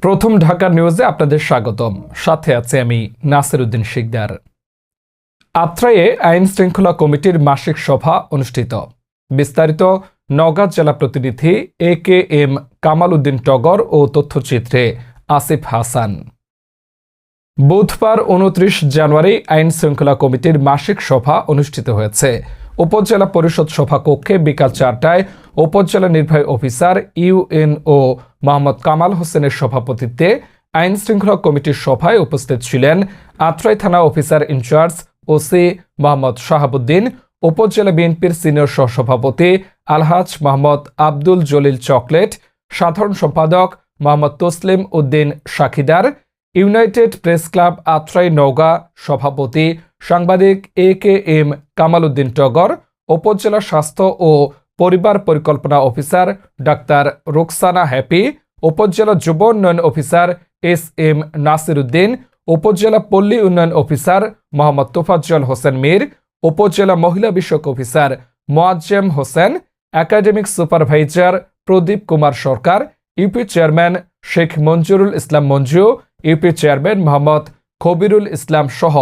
প্রথম ঢাকা নিউজে আপনাদের স্বাগতম। সাথে আছে আমি নাসিরউদ্দিন শিকদার। আত্রাইয়ে আইন শৃঙ্খলা কমিটির মাসিক সভা অনুষ্ঠিত। বিস্তারিত নওগাঁ জেলা প্রতিনিধি AKM কামাল উদ্দিন টগর ও তথ্যচিত্রে আসিফ হাসান। বুধবার 29 জানুয়ারি আইন শৃঙ্খলা কমিটির মাসিক সভা অনুষ্ঠিত হয়েছে। উপজেলা পরিষদ সভা কক্ষে বিকাল 4টায় উপজেলা নির্বাহী অফিসার UNO মোহাম্মদ কামাল হোসেনের সভাপতিত্বে আইন শৃঙ্খলা কমিটির সভায় উপস্থিত ছিলেন আত্রাই থানা officer in charge OC Mohammad Shahabuddin, upazila বিএনপির সিনিয়র সহসভাপতি আলহাজ মোহাম্মদ আব্দুল জলিল চকলেট, সাধারণ সম্পাদক Mohammad Taslim Uddin Sakhidar, United Press Club Atrai Naogaon সভাপতি সাংবাদিক AKM কামাল উদ্দিন টগর, উপজেলা স্বাস্থ্য ও পরিবার পরিকল্পনা অফিসার ডাক্তার রোকসানা হ্যাপি, উপজেলা যুব উন্নয়ন অফিসার SM নাসিরউদ্দিন, উপজেলা পল্লী উন্নয়ন অফিসার মোহাম্মদ তোফাজ্জল হোসেন মীর, উপজেলা মহিলা বিষয়ক officer Moazzem Hossain, academic supervisor Pradip Kumar Sarkar, UP chairman Sheikh Monjurul Islam Monju, UP chairman Mohammad Khabirul Islam সহ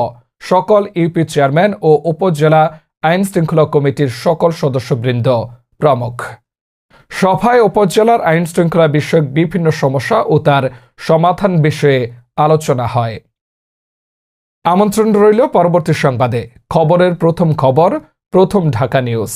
সকল ইউপি চেয়ারম্যান ও উপজেলা আইন শৃঙ্খলা কমিটির সকল সদস্যবৃন্দ প্রমুখ। সভায় উপজেলার আইন শৃঙ্খলা বিষয়ক বিভিন্ন সমস্যা ও তার সমাধান বিষয়ে আলোচনা হয়। আমন্ত্রণ রইল পরবর্তী সংবাদে। খবরের প্রথম খবর, প্রথম ঢাকা নিউজ।